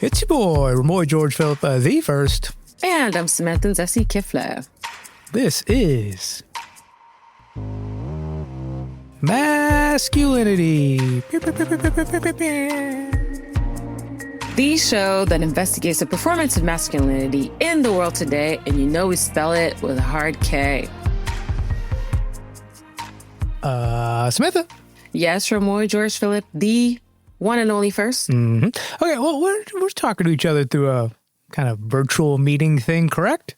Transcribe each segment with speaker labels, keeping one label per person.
Speaker 1: It's your boy, Remoy George Philip, the first.
Speaker 2: And I'm Samantha Zessie Kifler.
Speaker 1: This is Masculinity.
Speaker 2: The show that investigates the performance of masculinity in the world today, and you know we spell it with a hard K.
Speaker 1: Samantha.
Speaker 2: Yes, Remoy George Philip, the one and only first.
Speaker 1: Mm-hmm. Okay, well, we're talking to each other through a kind of virtual meeting thing, correct?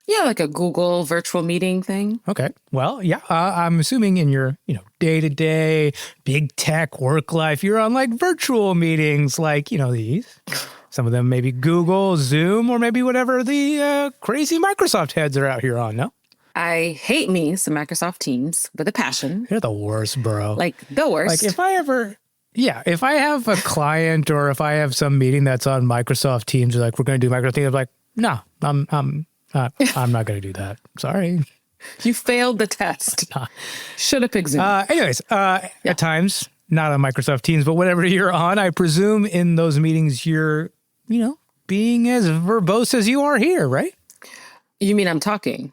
Speaker 2: Yeah, like a Google virtual meeting thing.
Speaker 1: Okay. Well, yeah, I'm assuming in your, day-to-day big tech work life, you're on like virtual meetings like, these. Some of them maybe Google, Zoom, or maybe whatever the crazy Microsoft heads are out here on, no?
Speaker 2: I hate me some Microsoft Teams with a passion.
Speaker 1: You're the worst, bro.
Speaker 2: Like the worst.
Speaker 1: Like if I have a client or if I have some meeting that's on Microsoft Teams, or like we're going to do Microsoft Teams, I'm like, no, I'm not going to do that. Sorry.
Speaker 2: You failed the test. Should have picked Zoom.
Speaker 1: Anyways, at times, not on Microsoft Teams, but whatever you're on, I presume in those meetings you're, being as verbose as you are here, right?
Speaker 2: You mean I'm talking?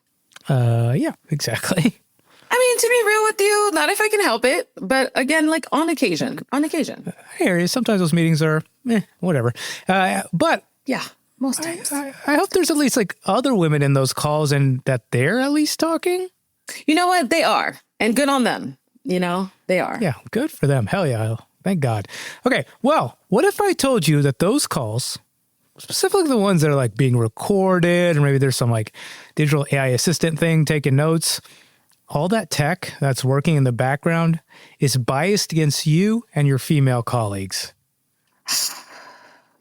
Speaker 1: Yeah, exactly.
Speaker 2: I mean, to be real with you, not if I can help it, but again, like on occasion.
Speaker 1: I hear you. Sometimes those meetings are, whatever. But
Speaker 2: yeah, most times.
Speaker 1: I hope there's at least like other women in those calls and that they're at least talking.
Speaker 2: You know what? They are. And good on them. They are.
Speaker 1: Yeah, good for them. Hell yeah. Thank God. Okay, well, what if I told you that those calls, specifically the ones that are like being recorded, or maybe there's some like digital AI assistant thing taking notes, all that tech that's working in the background is biased against you and your female colleagues.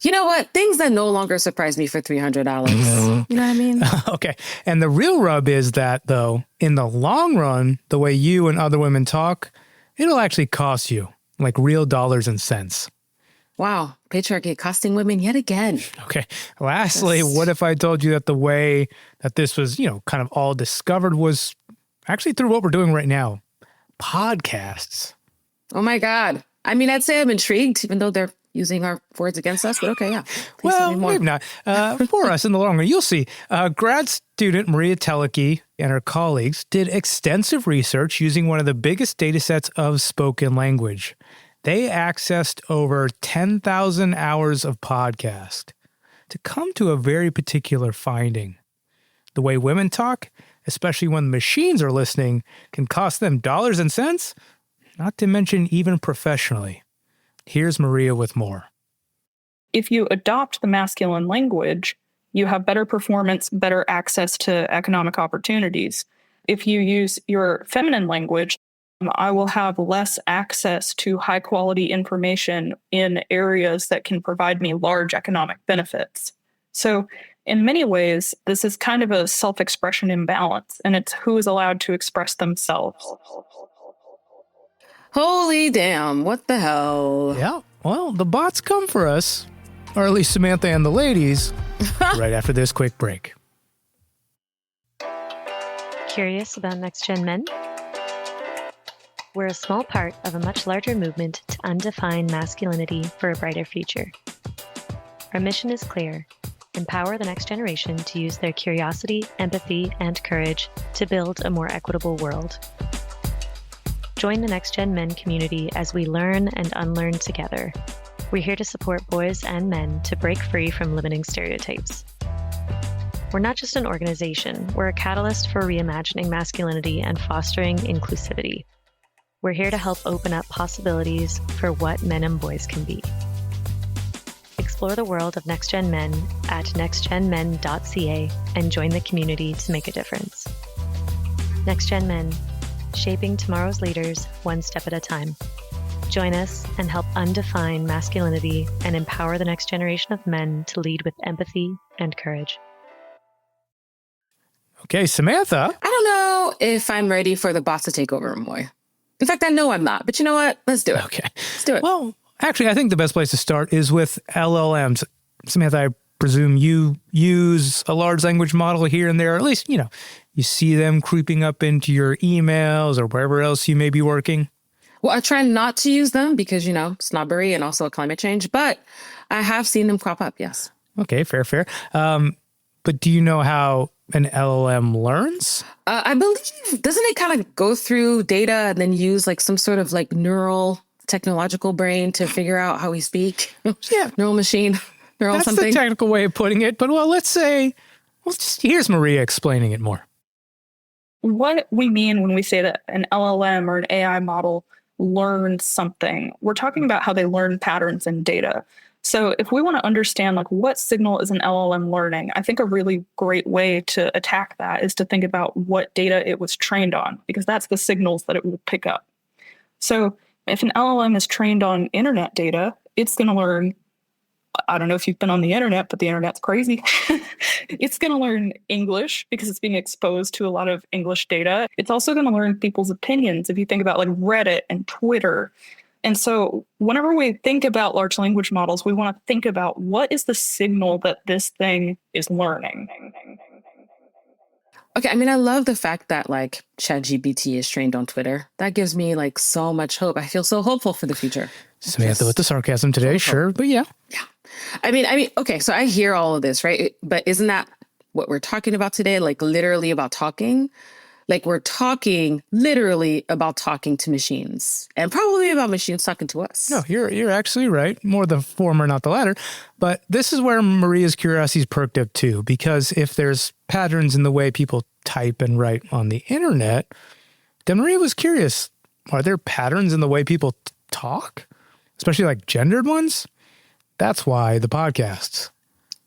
Speaker 2: You know what? Things that no longer surprise me for $300.
Speaker 1: Mm-hmm.
Speaker 2: You know what I mean?
Speaker 1: Okay. And the real rub is that, though, in the long run, the way you and other women talk, it'll actually cost you like real dollars and cents.
Speaker 2: Wow. Patriarchy costing women yet again.
Speaker 1: Okay. Lastly, what if I told you that the way that this was, kind of all discovered was actually through what we're doing right now, podcasts.
Speaker 2: Oh, my God. I mean, I'd say I'm intrigued, even though they're using our words against us. But okay, yeah. Please tell me more.
Speaker 1: Maybe not. For us in the long run, you'll see. Grad student Maria Teleki and her colleagues did extensive research using one of the biggest data sets of spoken language. They accessed over 10,000 hours of podcast to come to a very particular finding. The way women talk, especially when machines are listening, can cost them dollars and cents, not to mention even professionally. Here's Maria with more.
Speaker 3: If you adopt the masculine language, you have better performance, better access to economic opportunities. If you use your feminine language, I will have less access to high quality information in areas that can provide me large economic benefits. So in many ways, this is kind of a self-expression imbalance, and it's who is allowed to express themselves.
Speaker 2: Holy damn, what the hell?
Speaker 1: Yeah, well, the bots come for us, or at least Samantha and the ladies, right after this quick break.
Speaker 4: Curious about next-gen men? We're a small part of a much larger movement to undefine masculinity for a brighter future. Our mission is clear: empower the next generation to use their curiosity, empathy, and courage to build a more equitable world. Join the Next Gen Men community as we learn and unlearn together. We're here to support boys and men to break free from limiting stereotypes. We're not just an organization, we're a catalyst for reimagining masculinity and fostering inclusivity. We're here to help open up possibilities for what men and boys can be. Explore the world of Next Gen Men at nextgenmen.ca and join the community to make a difference. Next Gen Men, shaping tomorrow's leaders one step at a time. Join us and help undefine masculinity and empower the next generation of men to lead with empathy and courage.
Speaker 1: Okay, Samantha.
Speaker 2: I don't know if I'm ready for the bots to take over, Remoy. In fact, I know I'm not, but you know what? Let's do it.
Speaker 1: Okay.
Speaker 2: Let's do it.
Speaker 1: Well, actually, I think the best place to start is with LLMs. Samantha, I presume you use a large language model here and there, or at least, you see them creeping up into your emails or wherever else you may be working.
Speaker 2: Well, I try not to use them because, snobbery and also climate change, but I have seen them crop up, yes.
Speaker 1: Okay, fair. But do you know how an LLM learns?
Speaker 2: I believe, doesn't it kind of go through data and then use like some sort of like neural technological brain to figure out how we speak?
Speaker 1: Yeah.
Speaker 2: Neural machine, neural
Speaker 1: That's
Speaker 2: something.
Speaker 1: the technical way of putting it. But here's Maria explaining it more.
Speaker 3: What we mean when we say that an LLM or an AI model learns something, we're talking about how they learn patterns in data. So if we want to understand like what signal is an LLM learning, I think a really great way to attack that is to think about what data it was trained on, because that's the signals that it will pick up. So if an LLM is trained on internet data, it's going to learn, I don't know if you've been on the internet, but the internet's crazy. It's going to learn English because it's being exposed to a lot of English data. It's also going to learn people's opinions. If you think about like Reddit and Twitter. And so whenever we think about large language models, we want to think about what is the signal that this thing is learning.
Speaker 2: Okay, I mean, I love the fact that like ChatGPT is trained on Twitter. That gives me like so much hope. I feel so hopeful for the future.
Speaker 1: Samantha with the sarcasm today, sure, but yeah.
Speaker 2: Yeah. I mean, okay, so I hear all of this, right? But isn't that what we're talking about today? Like literally about talking? Like we're talking literally about talking to machines and probably about machines talking to us.
Speaker 1: No, you're actually right. More the former, not the latter. But this is where Maria's curiosity's perked up too, because if there's patterns in the way people type and write on the internet, then Maria was curious, are there patterns in the way people talk? Especially like gendered ones? That's why the podcasts.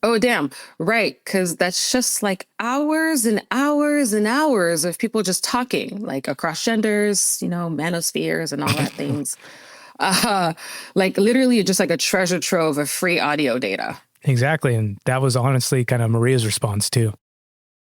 Speaker 2: Oh, damn. Right. Because that's just like hours and hours and hours of people just talking, like across genders, manospheres and all that things. Like literally just like a treasure trove of free audio data.
Speaker 1: Exactly. And that was honestly kind of Maria's response too.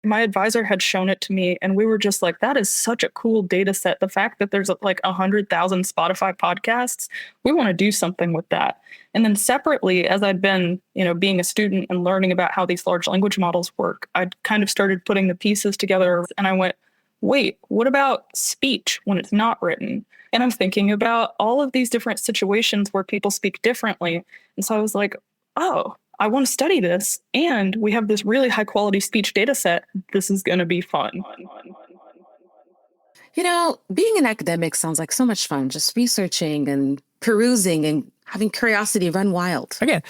Speaker 3: My advisor had shown it to me and we were just like, that is such a cool data set. The fact that there's like 100,000 Spotify podcasts, we want to do something with that. And then separately, as I'd been, being a student and learning about how these large language models work, I kind of started putting the pieces together and I went, wait, what about speech when it's not written? And I'm thinking about all of these different situations where people speak differently. And so I was like, oh, I want to study this. And we have this really high quality speech data set. This is going to be fun.
Speaker 2: Being an academic sounds like so much fun, just researching and perusing and having curiosity run wild.
Speaker 1: Again,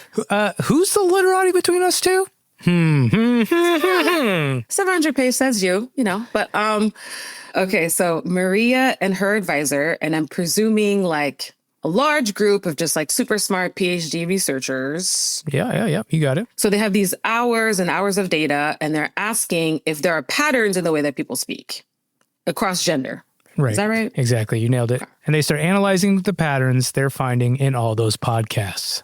Speaker 1: who's the literati between us two?
Speaker 2: 700 page says but okay, so Maria and her advisor, and I'm presuming like a large group of just like super smart PhD researchers.
Speaker 1: Yeah. You got it.
Speaker 2: So they have these hours and hours of data, and they're asking if there are patterns in the way that people speak across gender.
Speaker 1: Right.
Speaker 2: Is that right?
Speaker 1: Exactly. You nailed it. And they start analyzing the patterns they're finding in all those podcasts.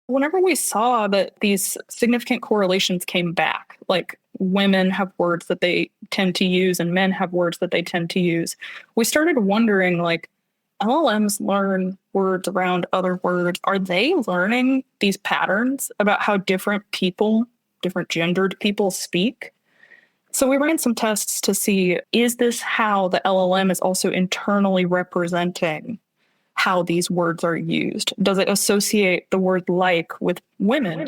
Speaker 3: Whenever we saw that these significant correlations came back, like women have words that they tend to use and men have words that they tend to use, we started wondering, like, LLMs learn words around other words. Are they learning these patterns about how different gendered people speak? So we ran some tests to see, is this how the LLM is also internally representing how these words are used? Does it associate the word like with women?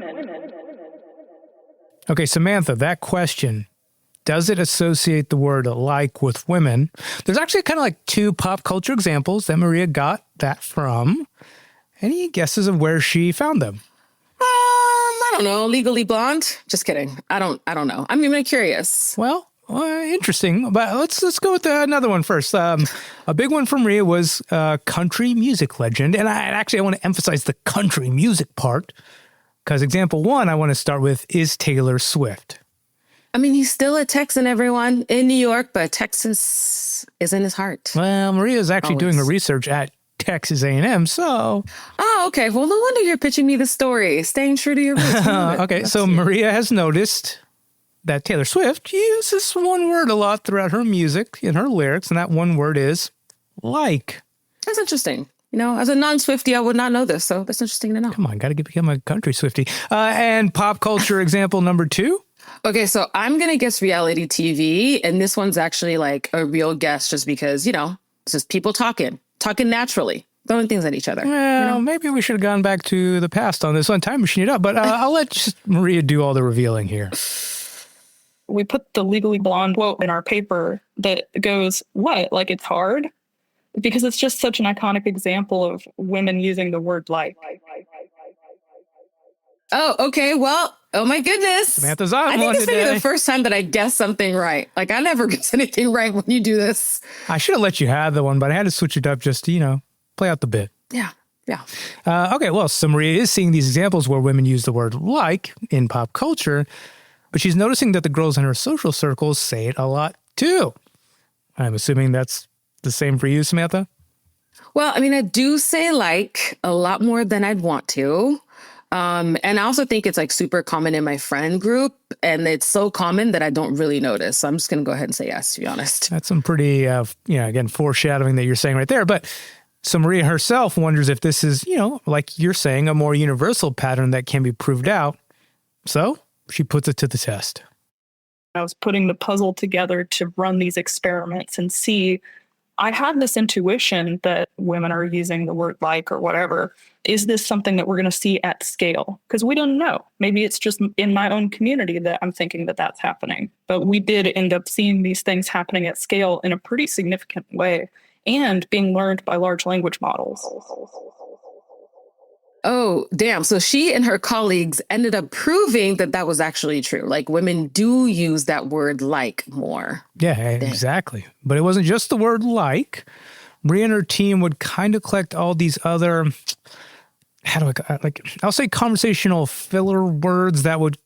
Speaker 1: Okay, Samantha, that question, does it associate the word like with women? There's actually kind of like two pop culture examples that Maria got that from. Any guesses of where she found them?
Speaker 2: I don't know. Legally Blonde? Just kidding. I don't know. I'm even curious.
Speaker 1: Well, interesting. But let's go with another one first. A big one from Maria was country music legend. And I want to emphasize the country music part because example one I want to start with is Taylor Swift.
Speaker 2: I mean, he's still a Texan, everyone, in New York, but Texas is in his heart.
Speaker 1: Well, Maria is actually doing her research at Texas A&M, so...
Speaker 2: Oh, okay. Well, no wonder you're pitching me the story. Staying true to your roots.
Speaker 1: Okay, so Maria has noticed that Taylor Swift uses one word a lot throughout her music, in her lyrics, and that one word is like.
Speaker 2: That's interesting. As a non-Swiftie, I would not know this, so that's interesting to know.
Speaker 1: Come on, got to become a country Swiftie. And pop culture example number 2?
Speaker 2: Okay, so I'm going to guess reality TV, and this one's actually like a real guess just because, it's just people talking talking naturally, throwing things at each other.
Speaker 1: Well, maybe we should have gone back to the past on this one, time machine it up. But I'll let just Maria do all the revealing here.
Speaker 3: We put the Legally Blonde quote in our paper that goes, what? Like, it's hard? Because it's just such an iconic example of women using the word like.
Speaker 2: Oh, okay. Well, oh my goodness.
Speaker 1: Samantha's on
Speaker 2: I think
Speaker 1: one
Speaker 2: this may be
Speaker 1: today.
Speaker 2: the first time that I guessed something right. Like, I never guess anything right when you do this.
Speaker 1: I should have let you have the one, but I had to switch it up just to, play out the bit.
Speaker 2: Yeah. Yeah.
Speaker 1: Okay, well, so Maria is seeing these examples where women use the word like in pop culture, but she's noticing that the girls in her social circles say it a lot too. I'm assuming that's the same for you, Samantha?
Speaker 2: Well, I mean, I do say like a lot more than I'd want to. And I also think it's like super common in my friend group, and it's so common that I don't really notice. So I'm just going to go ahead and say yes, to be honest.
Speaker 1: That's some pretty, again, foreshadowing that you're saying right there. But so Maria herself wonders if this is, like you're saying, a more universal pattern that can be proved out. So she puts it to the test.
Speaker 3: I was putting the puzzle together to run these experiments and see. I had this intuition that women are using the word like or whatever. Is this something that we're going to see at scale? Because we don't know. Maybe it's just in my own community that I'm thinking that that's happening. But we did end up seeing these things happening at scale in a pretty significant way and being learned by large language models.
Speaker 2: Oh, damn. So she and her colleagues ended up proving that that was actually true. Like, women do use that word like more.
Speaker 1: Yeah, exactly. But it wasn't just the word like. Maria and her team would kind of collect all these other, I'll say conversational filler words that would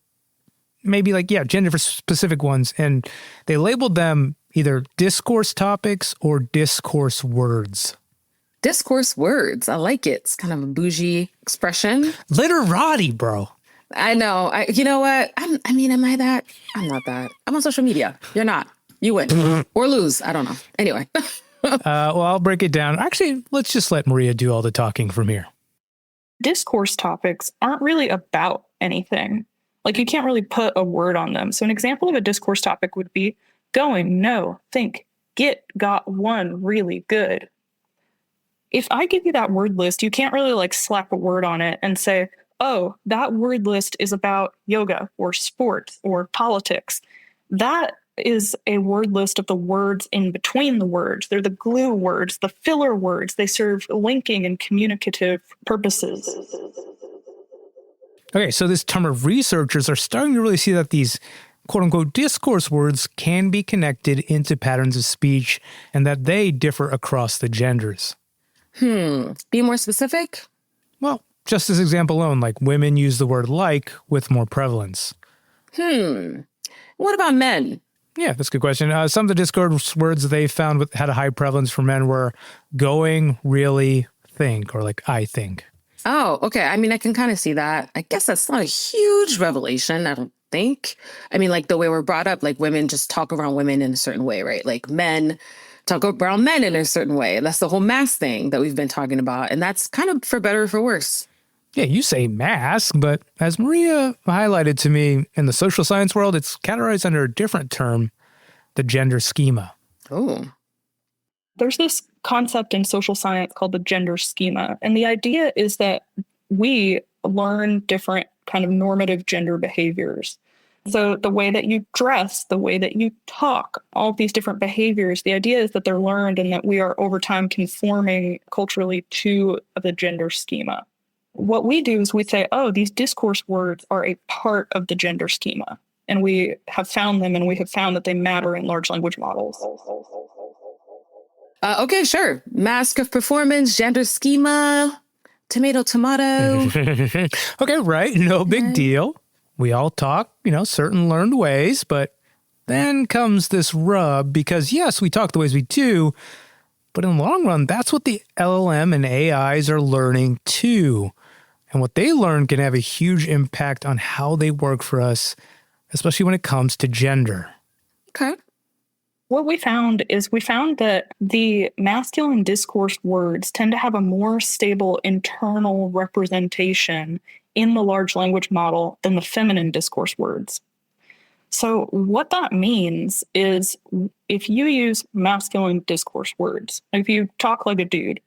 Speaker 1: maybe gender specific ones. And they labeled them either discourse topics or discourse words.
Speaker 2: Discourse words. I like it. It's kind of a bougie expression.
Speaker 1: Literati, bro.
Speaker 2: I know. You know what? Am I that? I'm not that. I'm on social media. You're not. You win or lose. I don't know. Anyway.
Speaker 1: Well, I'll break it down. Actually, let's just let Maria do all the talking from here.
Speaker 3: Discourse topics aren't really about anything. Like, you can't really put a word on them. So an example of a discourse topic would be going, no, think, get, got, won, really, good. If I give you that word list, you can't really slap a word on it and say, oh, that word list is about yoga or sports or politics. That is a word list of the words in between the words. They're the glue words, the filler words. They serve linking and communicative purposes.
Speaker 1: Okay, so this term of researchers are starting to really see that these quote-unquote discourse words can be connected into patterns of speech and that they differ across the genders.
Speaker 2: Be more specific?
Speaker 1: Well, just this example alone, women use the word like with more prevalence.
Speaker 2: What about men?
Speaker 1: Yeah, that's a good question. Some of the discourse words they found had a high prevalence for men were going, really, think, or I think.
Speaker 2: Oh, okay. I mean, I can kind of see that. I guess that's not a huge revelation, I don't think. I mean, the way we're brought up, women just talk around women in a certain way, right? Men talk around men in a certain way. That's the whole mask thing that we've been talking about. And that's kind of for better or for worse.
Speaker 1: Yeah, you say mask, but as Maria highlighted to me, in the social science world, it's categorized under a different term, the gender schema.
Speaker 2: Oh.
Speaker 3: There's this concept in social science called the gender schema. And the idea is that we learn different kind of normative gender behaviors. So the way that you dress, the way that you talk, all of these different behaviors, the idea is that they're learned and that we are over time conforming culturally to the gender schema. What we do is we say, oh, these discourse words are a part of the gender schema. And we have found them, and we have found that they matter in large language models.
Speaker 2: Okay, sure. Mask of performance, gender schema, tomato.
Speaker 1: Okay, right. No big deal. We all talk, certain learned ways, but then comes this rub because, yes, we talk the ways we do, but in the long run, that's what the LLM and AIs are learning too. And what they learn can have a huge impact on how they work for us, especially when it comes to gender.
Speaker 2: Okay.
Speaker 3: What we found that the masculine discourse words tend to have a more stable internal representation in the large language model than the feminine discourse words. So what that means is if you use masculine discourse words, if you talk like a dude,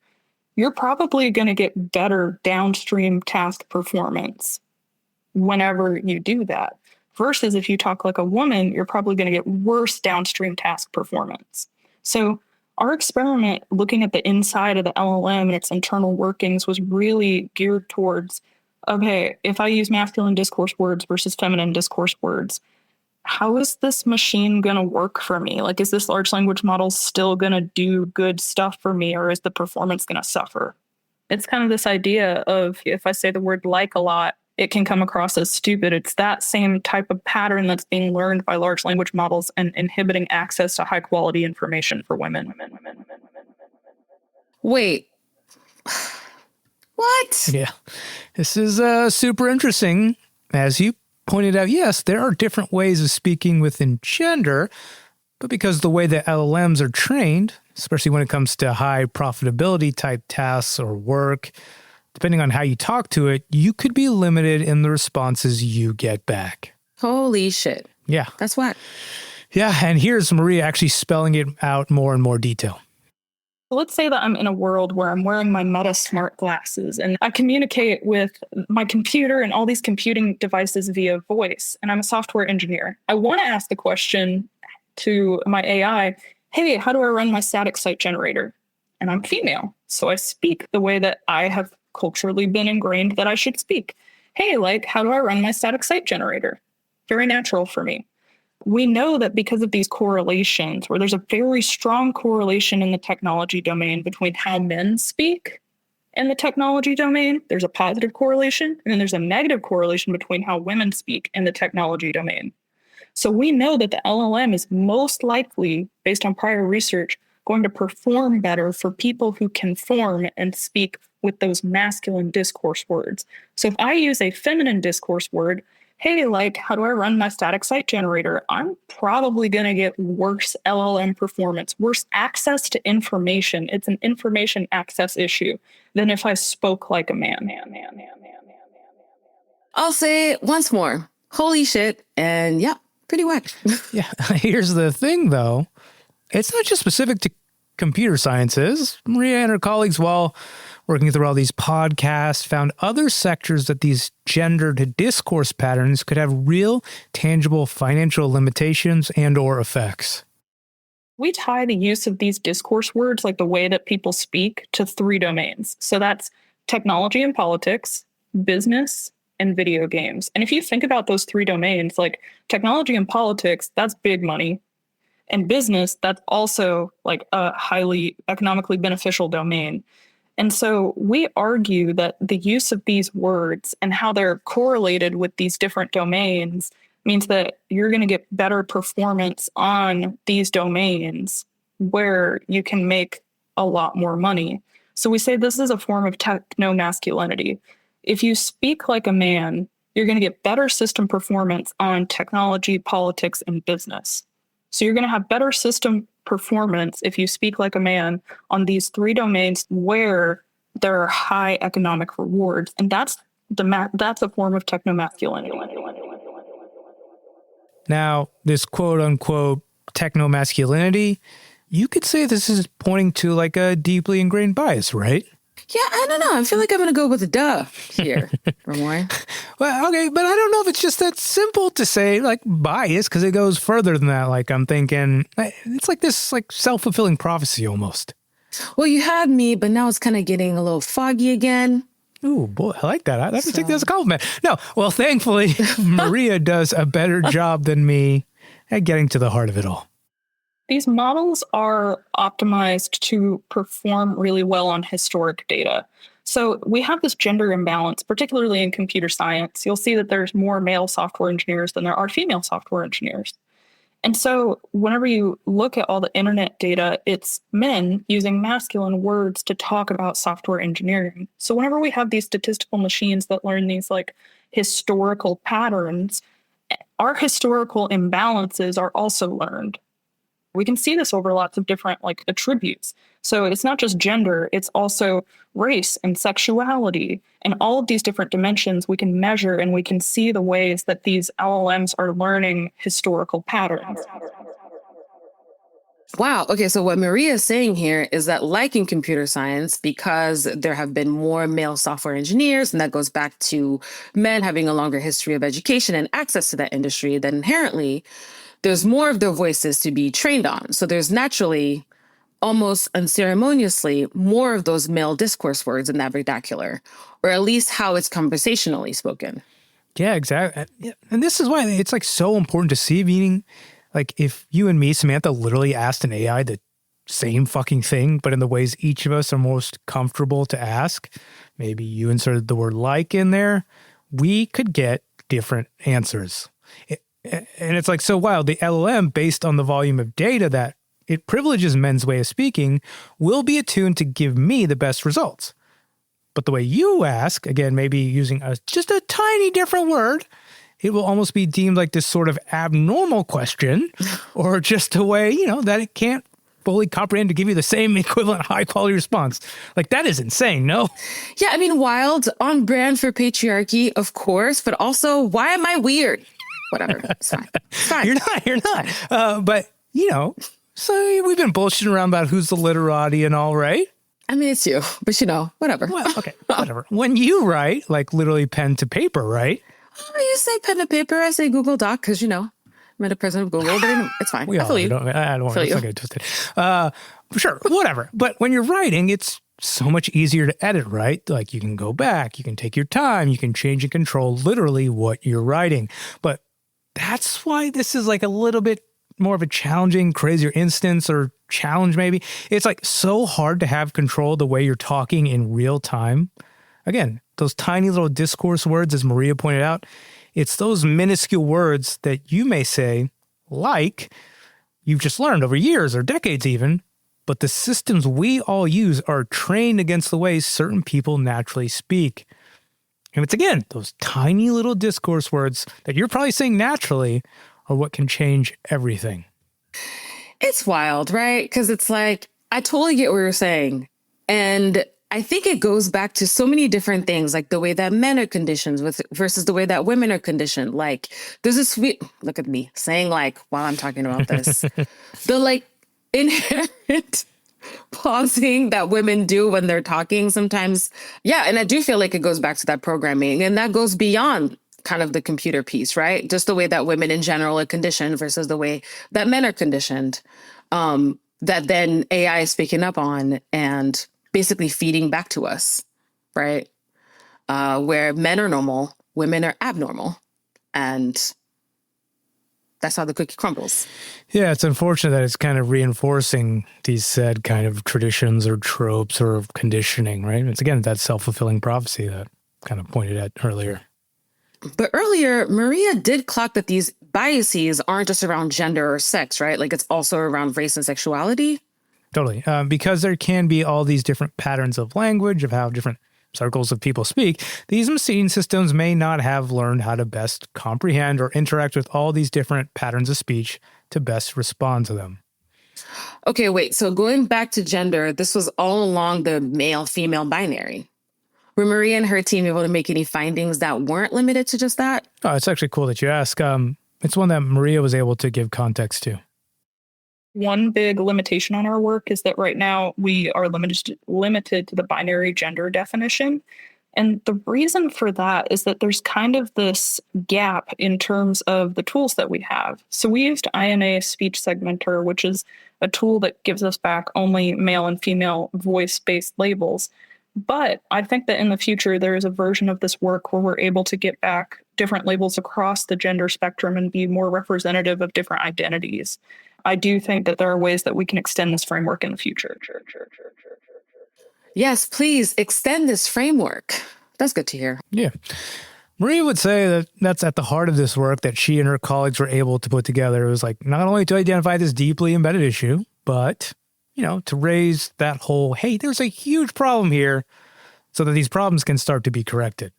Speaker 3: you're probably going to get better downstream task performance whenever you do that. Versus if you talk like a woman, you're probably going to get worse downstream task performance. So our experiment looking at the inside of the LLM and its internal workings was really geared towards, okay, if I use masculine discourse words versus feminine discourse words, how is this machine going to work for me? Like, is this large language model still going to do good stuff for me, or is the performance going to suffer? It's kind of this idea of if I say the word like a lot, it can come across as stupid. It's that same type of pattern that's being learned by large language models and inhibiting access to high quality information for women.
Speaker 2: Wait, what?
Speaker 1: Yeah, this is super interesting. As you pointed out, yes, there are different ways of speaking within gender, but because the way that LLMs are trained, especially when it comes to high profitability type tasks or work, depending on how you talk to it, you could be limited in the responses you get back.
Speaker 2: Holy shit.
Speaker 1: Yeah.
Speaker 2: That's whack.
Speaker 1: Yeah, and here's Maria actually spelling it out more in more detail.
Speaker 3: Let's say that I'm in a world where I'm wearing my Meta smart glasses and I communicate with my computer and all these computing devices via voice, and I'm a software engineer. I want to ask the question to my AI, hey, how do I run my static site generator? And I'm female, so I speak the way that I have culturally been ingrained that I should speak. Hey, like, how do I run my static site generator? Very natural for me. We know that because of these correlations, where there's a very strong correlation in the technology domain between how men speak in the technology domain, there's a positive correlation, and then there's a negative correlation between how women speak in the technology domain. So we know that the LLM is most likely, based on prior research, going to perform better for people who can form and speak with those masculine discourse words. So if I use a feminine discourse word, hey, like, how do I run my static site generator? I'm probably going to get worse LLM performance, worse access to information. It's an information access issue than if I spoke like a man.
Speaker 2: I'll say it once more. Holy shit. And yeah, pretty whack.
Speaker 1: Yeah, here's the thing, though. It's not just specific to computer sciences. Maria and her colleagues, while working through all these podcasts, found other sectors that these gendered discourse patterns could have real, tangible financial limitations and or effects.
Speaker 3: We tie the use of these discourse words, like the way that people speak, to 3 domains. So that's technology and politics, business, and video games. And if you think about those 3 domains, like technology and politics, that's big money. And business, that's also like a highly economically beneficial domain. And so we argue that the use of these words and how they're correlated with these different domains means that you're going to get better performance on these domains where you can make a lot more money. So we say this is a form of techno-masculinity. If you speak like a man, you're going to get better system performance on technology, politics, and business. So you're going to have better system performance if you speak like a man on these 3 domains where there are high economic rewards. And that's a form of techno-masculinity.
Speaker 1: Now, this quote-unquote techno-masculinity, you could say this is pointing to like a deeply ingrained bias, right?
Speaker 2: Yeah, I don't know. I feel like I'm going to go with a duh here, Remoy.
Speaker 1: Well, okay, but I don't know if it's just that simple to say like bias, because it goes further than that. Like I'm thinking, it's like this like self-fulfilling prophecy almost.
Speaker 2: Well, you had me, but now it's kind of getting a little foggy again.
Speaker 1: Ooh, boy, I like that. I have to take that as a compliment. No, well, thankfully, Maria does a better job than me at getting to the heart of it all.
Speaker 3: These models are optimized to perform really well on historic data. So we have this gender imbalance, particularly in computer science. You'll see that there's more male software engineers than there are female software engineers. And so whenever you look at all the internet data, it's men using masculine words to talk about software engineering. So whenever we have these statistical machines that learn these like historical patterns, our historical imbalances are also learned. We can see this over lots of different like attributes. So it's not just gender, it's also race and sexuality and all of these different dimensions we can measure, and we can see the ways that these LLMs are learning historical patterns.
Speaker 2: Wow. Okay. So what Maria is saying here is that, like in computer science, because there have been more male software engineers, and that goes back to men having a longer history of education and access to that industry, that inherently there's more of their voices to be trained on. So there's naturally, almost unceremoniously, more of those male discourse words in that vernacular, or at least how it's conversationally spoken.
Speaker 1: Yeah, exactly. And this is why it's like so important to see, meaning like if you and me, Samantha, literally asked an AI the same fucking thing, but in the ways each of us are most comfortable to ask, maybe you inserted the word like in there, we could get different answers. And it's like so wild. The LLM, based on the volume of data that it privileges men's way of speaking, will be attuned to give me the best results. But the way you ask, again, maybe using just a tiny different word, it will almost be deemed like this sort of abnormal question, or just a way, that it can't fully comprehend to give you the same equivalent high quality response. Like, that is insane, no?
Speaker 2: Yeah, I mean, wild, on brand for patriarchy, of course, but also, why am I weird? Whatever, it's fine. It's fine.
Speaker 1: You're not. But, so we've been bullshitting around about who's the literati and all, right?
Speaker 2: I mean, it's you, but whatever.
Speaker 1: Well, okay, whatever. When you write, like literally pen to paper, right?
Speaker 2: You say pen to paper, I say Google Doc, because, I'm the president of Google, but it's fine. I feel you.
Speaker 1: I don't want to get twisted. Sure, whatever. But when you're writing, it's so much easier to edit, right? Like you can go back, you can take your time, you can change and control literally what you're writing. But that's why this is like a little bit more of a challenging, crazier instance or challenge maybe. It's like so hard to have control the way you're talking in real time. Again, those tiny little discourse words, as Maria pointed out, it's those minuscule words that you may say, like you've just learned over years or decades even, but the systems we all use are trained against the way certain people naturally speak. And it's, again, those tiny little discourse words that you're probably saying naturally are what can change everything.
Speaker 2: It's wild, right? Because it's like, I totally get what you're saying. And I think it goes back to so many different things, like the way that men are conditioned versus the way that women are conditioned. Like, there's a sweet, look at me saying like, while I'm talking about this, the like inherent pausing that women do when they're talking sometimes. Yeah. And I do feel like it goes back to that programming, and that goes beyond kind of the computer piece, right? Just the way that women in general are conditioned versus the way that men are conditioned, that then AI is picking up on and basically feeding back to us, right? Where men are normal, women are abnormal. And that's how the cookie crumbles.
Speaker 1: Yeah, it's unfortunate that it's kind of reinforcing these said kind of traditions or tropes or conditioning, right? It's, again, that self-fulfilling prophecy that kind of pointed at earlier.
Speaker 2: But earlier, Maria did clock that these biases aren't just around gender or sex, right? Like it's also around race and sexuality.
Speaker 1: Totally. Because there can be all these different patterns of language, of how different circles of people speak, these machine systems may not have learned how to best comprehend or interact with all these different patterns of speech to best respond to them.
Speaker 2: Okay, wait. So going back to gender, this was all along the male-female binary. Were Maria and her team able to make any findings that weren't limited to just that?
Speaker 1: Oh, it's actually cool that you ask. It's one that Maria was able to give context to.
Speaker 3: One big limitation on our work is that right now we are limited to the binary gender definition. And the reason for that is that there's kind of this gap in terms of the tools that we have. So we used INA Speech Segmenter, which is a tool that gives us back only male and female voice-based labels. But I think that in the future, there is a version of this work where we're able to get back different labels across the gender spectrum and be more representative of different identities. I do think that there are ways that we can extend this framework in the future.
Speaker 2: Yes, please extend this framework. That's good to hear.
Speaker 1: Yeah. Maria would say that that's at the heart of this work that she and her colleagues were able to put together. It was like not only to identify this deeply embedded issue, but, to raise that whole, hey, there's a huge problem here so that these problems can start to be corrected.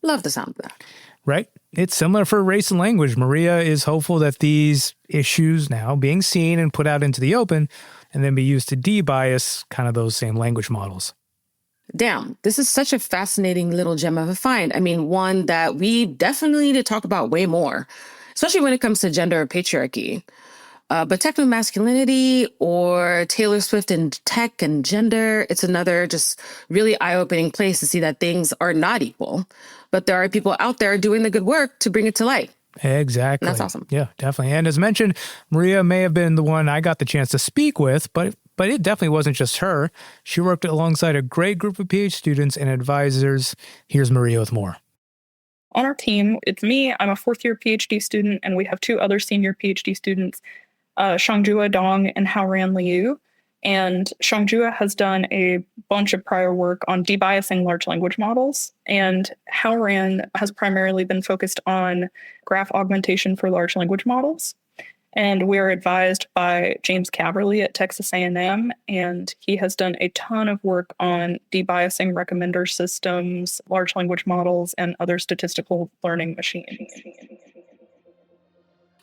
Speaker 2: Love the sound of that.
Speaker 1: Right? It's similar for race and language. Maria is hopeful that these issues now being seen and put out into the open and then be used to de-bias kind of those same language models.
Speaker 2: Damn, this is such a fascinating little gem of a find. I mean, one that we definitely need to talk about way more, especially when it comes to gender or patriarchy. But techno masculinity or Taylor Swift and tech and gender, it's another just really eye-opening place to see that things are not equal. But there are people out there doing the good work to bring it to light.
Speaker 1: Exactly.
Speaker 2: And that's awesome.
Speaker 1: Yeah, definitely. And as mentioned, Maria may have been the one I got the chance to speak with, but it definitely wasn't just her. She worked alongside a great group of PhD students and advisors. Here's Maria with more.
Speaker 3: On our team, it's me. I'm a fourth-year PhD student, and we have two other senior PhD students, Shangjua Dong and Haoran Liu. And Shangjua has done a bunch of prior work on debiasing large language models, and Haoran has primarily been focused on graph augmentation for large language models. And we're advised by James Caverly at Texas A&M, and he has done a ton of work on debiasing recommender systems, large language models, and other statistical learning machines.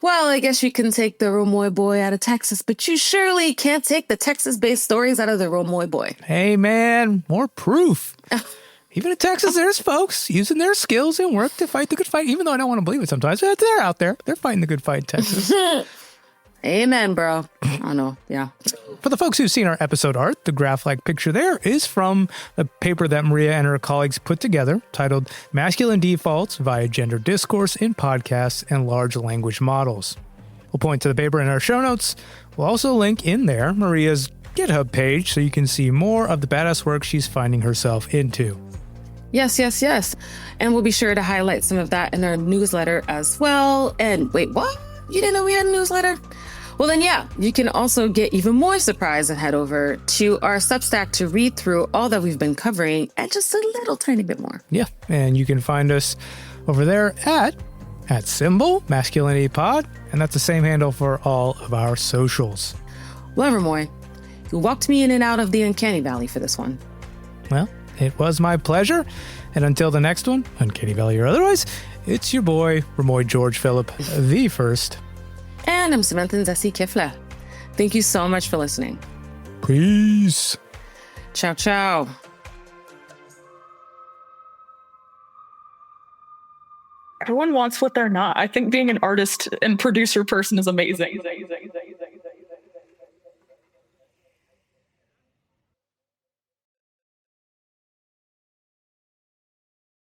Speaker 2: Well, I guess you can take the Remoy boy out of Texas, but you surely can't take the Texas-based stories out of the Remoy boy.
Speaker 1: Hey, man, more proof. Even in Texas, there's folks using their skills and work to fight the good fight, even though I don't want to believe it sometimes. But they're out there. They're fighting the good fight in Texas.
Speaker 2: Amen, bro. I know, yeah.
Speaker 1: For the folks who've seen our episode art, the graph-like picture there is from a paper that Maria and her colleagues put together titled Masculine Defaults via Gender Discourse in Podcasts and Large Language Models. We'll point to the paper in our show notes. We'll also link in there Maria's GitHub page so you can see more of the badass work she's finding herself into.
Speaker 2: Yes. And we'll be sure to highlight some of that in our newsletter as well. And wait, what? You didn't know we had a newsletter? Well, then, yeah, you can also get even more surprised and head over to our Substack to read through all that we've been covering and just a little tiny bit more.
Speaker 1: Yeah, and you can find us over there at symbol masculinity pod, and that's the same handle for all of our socials.
Speaker 2: Well, Remoy, you walked me in and out of the uncanny valley for this one.
Speaker 1: Well, it was my pleasure, and until the next one, uncanny valley or otherwise, it's your boy Remoy George Phillip the First.
Speaker 2: And I'm Samantha Nzesi Kifla. Thank you so much for listening.
Speaker 1: Peace.
Speaker 2: Ciao, ciao.
Speaker 3: Everyone wants what they're not. I think being an artist and producer person is amazing.